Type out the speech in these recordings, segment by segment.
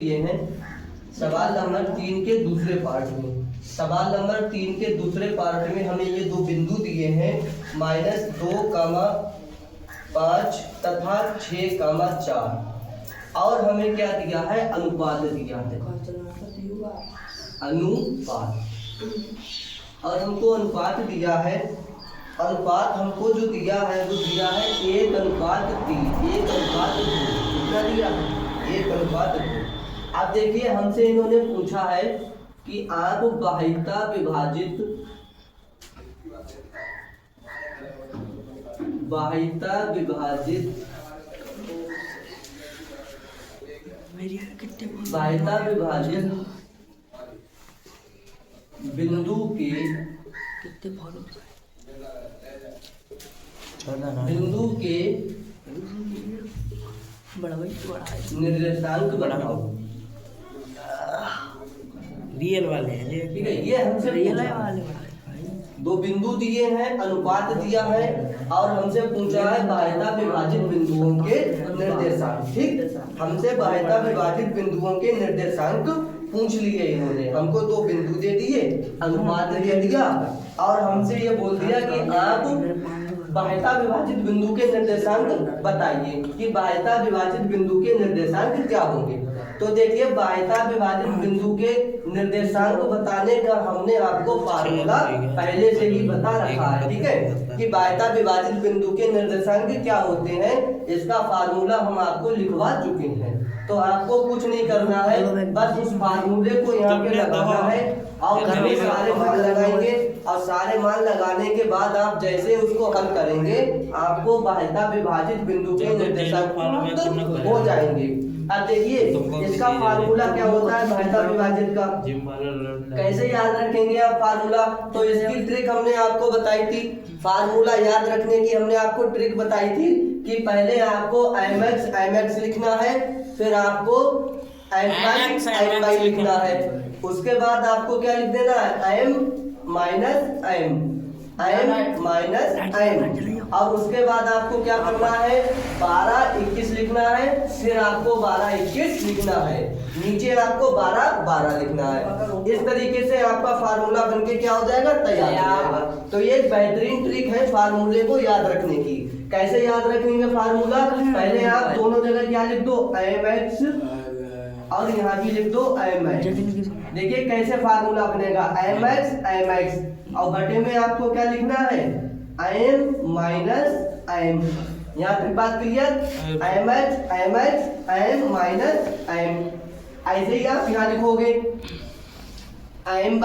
ये हैं सवाल नंबर 3 के दूसरे पार्ट में। सवाल नंबर 3 के दूसरे पार्ट में हमें ये दो बिंदु दिए हैं -2,5 तथा 6,4 और हमें क्या दिया है, अनुपात दिया है, अनुपात। और हमको अनुपात दिया है, अनुपात हमको जो दिया है वो दिया है 1:3, 1:2। कितना दिया है? 1:2। अब देखिए हमसे इन्होंने पूछा है कि आप बाह्यता विभाजित बिंदु के निर्देशांक बनाओ। रियल वाले हैं, ठीक है, ये हमसे रियल वाले दो बिंदु दिए हैं, अनुपात दिया है और हमसे पूछा है बाह्यता विभाजित बिंदुओं के निर्देशांक। ठीक, हमसे बाह्यता विभाजित बिंदुओं के निर्देशांक पूछ लिए इन्होंने। हमको दो बिंदु दे दिए, अनुपात दे दिया और हमसे ये बोल दिया कि आप बाह्यता विभाजित बिंदु के निर्देशांक बताइए कि बाह्यता विभाजित बिंदु के निर्देशांक क्या होंगे। तो देखिए बाह्यता विभाजित बिंदु के निर्देशांक बताने का हमने आपको फार्मूला पहले से ही बता रखा है। ठीक है, कि बाह्यता विभाजित बिंदु के निर्देशांक क्या होते हैं, इसका फार्मूला हम आपको लिखवा चुके हैं। तो आपको कुछ नहीं करना है, बस उस फार्मूले को यहाँ पे लगाना है और घरे सारे मान लगाएंगे और सारे मान लगाने के बाद आप जैसे उसको हल करेंगे आपको बाह्यता विभाजित बिंदु के निर्देशांक हो जाएंगे। अब देखिए इसका फार्मूला क्या होता है बाह्यता विभाजित का, कैसे याद रखेंगे आप फार्मूला। तो इसकी ट्रिक हमने आपको बताई थी, फार्मूला याद रखने की हमने आपको ट्रिक बताई थी कि पहले आपको mx लिखना है, फिर आपको my लिखना है, उसके बाद आपको क्या लिख देना है, m और उसके बाद आपको क्या करना है, 12-21 लिखना है, फिर आपको 12-21 लिखना है, नीचे आपको 12-12 लिखना है। इस तरीके से आपका फार्मूला बनके क्या हो जाएगा, तैयार हो जाएगा। तो ये एक बेहतरीन ट्रिक है फार्मूले को याद रखने की। कैसे याद रखेंगे फार्मूला, पहले आप दोनों जगह क्या लिख दो, mx और यहाँ भी लिख दो my। देखिए कैसे फार्मूला बनेगा, mx और बटे में आपको क्या लिखना है, m यहाँ तक बात क्लियर, mx m ऐसे ही आप यहाँ लिखोगे m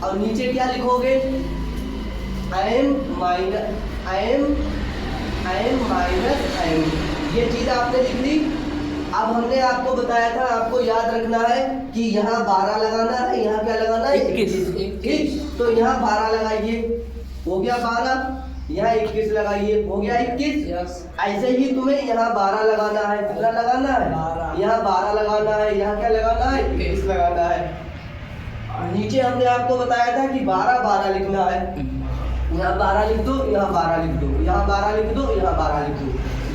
और नीचे क्या लिखोगे, m। ये चीज आपने लिख ली। अब हमने आपको बताया था, आपको याद रखना है कि यहाँ 12 लगाना है, यहाँ क्या लगाना है, 21। तो यहाँ 12 लगाइए, हो गया 12, यहाँ 21 लगाइए, हो गया 21। ऐसे ही तुम्हें यहाँ 12 लगाना है, कितना लगाना है, यहाँ 12 लगाना है, यहाँ क्या लगाना है, 21 लगाना है। नीचे हमने आपको बताया था कि 12-12 लिखना है, यहाँ 12 लिख दो, यहाँ 12 लिख दो, यहाँ 12 लिख दो, यहाँ 12 लिख दो।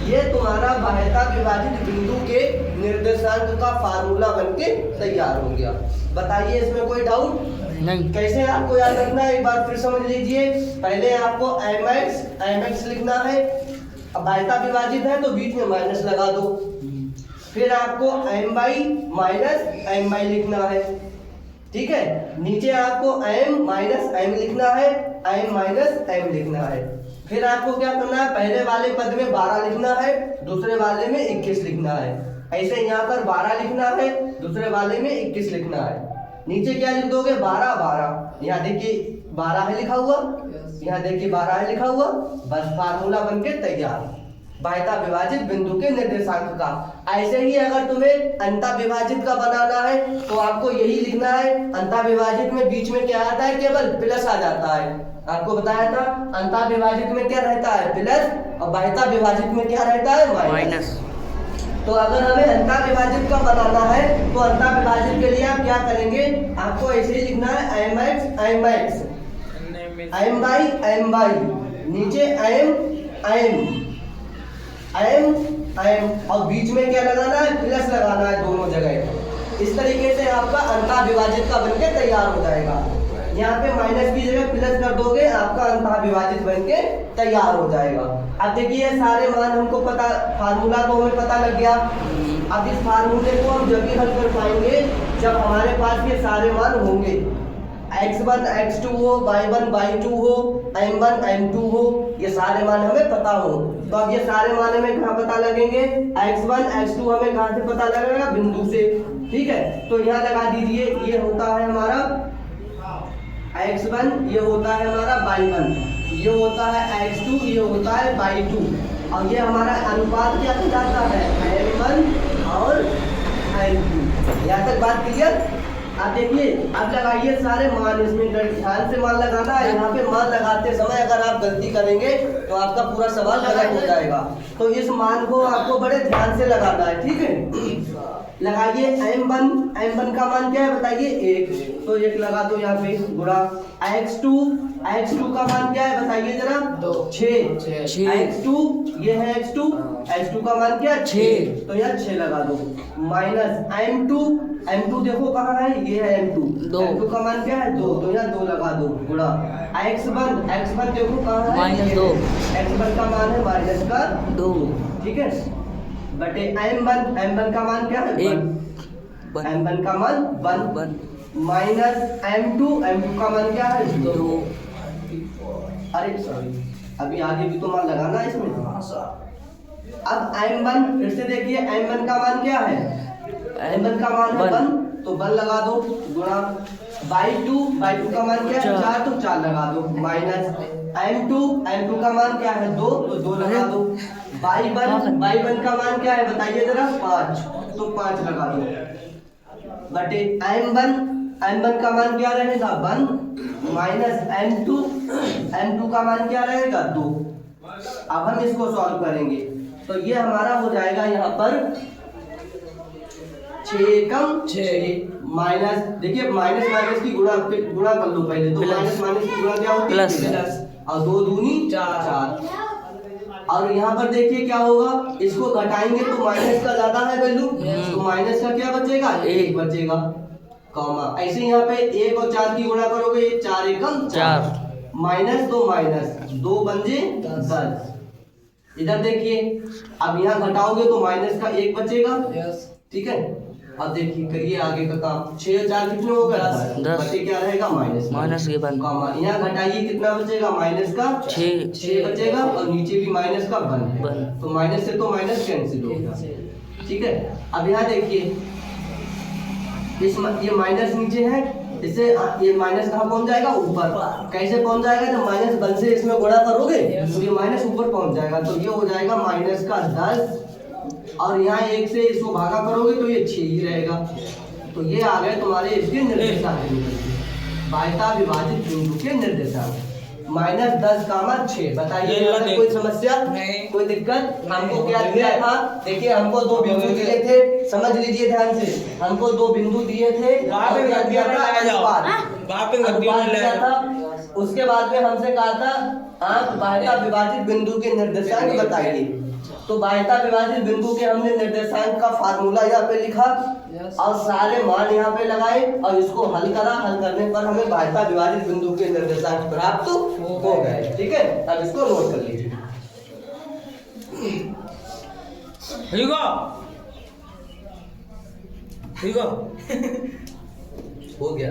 ये तुम्हारा बाह्यता विभाजित बिंदु के निर्देशांक का फार्मूला बनके तैयार हो गया। बताइए इसमें कोई डाउट नहीं। कैसे आपको याद रखना है, एक बार फिर समझ लीजिए। पहले आपको mx लिखना है, अब बाह्यता विभाजित है तो बीच में माइनस लगा दो, फिर आपको my लिखना है। ठीक है, नीचे आपको m लिखना है, m लिखना है। फिर आपको क्या करना है, पहले वाले पद में 12 लिखना है, दूसरे वाले में 21 लिखना है। ऐसे यहाँ पर 12 लिखना है, दूसरे वाले में 21 लिखना है। नीचे क्या लिख दोगे, 12-12, यहाँ देखिए 12 है लिखा हुआ, यहाँ देखिए 12 है लिखा हुआ, बस फार्मूला बनके तैयार बाह्यता विभाजित बिंदु के निर्देशांक का। ऐसे ही अगर तुम्हें अंतः विभाजित का बनाना है तो आपको यही लिखना है। अंतः विभाजित में बीच में क्या आता है, केवल प्लस आ जाता है। आपको बताया था अंतः विभाजित में क्या रहता है, प्लस, और बाह्यता विभाजित में क्या रहता है, माइनस। तो अगर हमें अंतः विभाजित का बनाना है तो अंतः विभाजित के लिए आप क्या करेंगे, आपको ऐसे ही लिखना है mx m by नीचे m एम, और बीच में क्या लगाना है, प्लस लगाना है दोनों जगह। इस तरीके से आपका अंतःविभाजित का बनके तैयार हो जाएगा। यहाँ पे माइनस की जगह प्लस कर दोगे, आपका अंतःविभाजित बनके तैयार हो जाएगा। अब देखिए सारे मान हमको पता, फार्मूला तो हमें पता लग गया। अब इस फार्मूले को हम जब भी हल कर पाएंगे जब हमारे पास ये सारे मान होंगे, x1 x2 हो, y1 y2 हो, m1 m2 हो, ये सारे मान हमें पता हो। तो अब ये सारे मान हमें कहाँ पता लगेंगे, x1 x2 हमें कहाँ से पता लगेगा, बिंदु से। ठीक है, तो यहाँ लगा दीजिए, ये होता है हमारा x1, ये होता है हमारा y1, ये होता है x2, ये होता है y2, और ये हमारा अनुपात क्या कहलाता है, m1 और m2। यहाँ तक बात क्लियर। अब देखिए, अब लगाइए सारे मान, इसमें ध्यान से मान लगाना है। यहाँ पे मान लगाते समय अगर आप गलती करेंगे तो आपका पूरा सवाल गलत हो जाएगा। तो इस मान को आपको बड़े ध्यान से लगाना है, ठीक है। लगाइए m1 का मान क्या है बताइए, 1, तो 1 लगा दो यहाँ पे, गुणा x2 का मान क्या है बताइए जरा, 6, x2 ये है x2 का मान क्या है, 6, तो यहाँ 6 लगा दो, माइनस m2 देखो कहाँ है, ये है m2 का मान क्या है, 2, तो यहाँ 2 लगा दो, गुणा x1 देखो कहाँ है, -2, x1 का मान है माइनस का 2, ठीक है, बटे m1 का मान क्या है, 1, m1 का मान 1, माइनस m2 का मान क्या है, 2। अरे सॉरी, अभी आगे भी तो मान लगाना है इसमें। अब m1 फिर से देखिए, m1 का मान क्या है, m1 का मान है 1, तो 1 लगा दो, गुणा y2 का मान क्या है, 4, तो 4 लगा दो, माइनस m2 का मान क्या है, 2, तो 2 लगा दो, y1 का मान क्या है बताइए जरा, 5, तो 5 लगा दो, बटे m1 का मान क्या रहेगा, 1, माइनस m2 का मान क्या रहेगा, 2। अब हम इसको सॉल्व करेंगे तो ये हमारा हो जाएगा यहाँ पर 6 माइनस, देखिए माइनस की गुणा कर लो पहले, तो माइनस की गुणा क्या होती है, प्लस, और 2 दूनी 4। और यहाँ पर देखिए क्या होगा, इसको घटाएंगे तो माइनस का ज्यादा है वैल्यू, तो माइनस का क्या बचेगा, 1 बचेगा, कॉमा। ऐसे यहाँ पे 1 और 4 की गुणा करोगे, ये 4 एकम 4, माइनस 2 बन जे 10। इधर देखिए, अब यहाँ घटाओगे तो माइनस का 1 बचेगा, ठीक है। अब देखिए करिए आगे का काम, 6 और 4 कितने हो गए, 10, बचे क्या रहेगा, माइनस के बाद, यहाँ घटाइए कितना बचेगा, माइनस का 6 बचेगा, और नीचे भी माइनस का 1, तो माइनस से तो माइनस कैंसिल हो गया, ठीक है। अब यहाँ देखिए, ये माइनस नीचे है, इससे ये माइनस कहाँ पहुंच जाएगा, ऊपर। कैसे पहुंच जाएगा, जब माइनस 1 से इसमें गुणा करोगे तो ये माइनस ऊपर पहुंच जाएगा, तो ये हो जाएगा माइनस का 10, और यहाँ 1 से इसको भागा करोगे तो ये 6 ही रहेगा। तो ये आ गए तुम्हारे इसके निर्देशांक, बाह्यता विभाजित बिंदु के निर्देशांक, -10 का मान 6। बताइए कोई समस्या, कोई दिक्कत। हमको क्या दिया था, देखिए हमको 2 बिंदु दिए थे, समझ लीजिए ध्यान से, हमको 2 बिंदु दिए थे, उसके बाद में हमसे कहा था आप बाह्यता विभाजित बिंदु के निर्देशांक बताइए। तो बाह्यता विभाजित बिंदु के हमने निर्देशांक का फार्मूला यहाँ पे लिखा, और सारे मान यहाँ पे लगाए, और इसको हल करा। हल करने पर हमें बाह्यता विभाजित बिंदु के निर्देशांक प्राप्त हो गए, ठीक है। अब इसको नोट कर लीजिए, हो गया।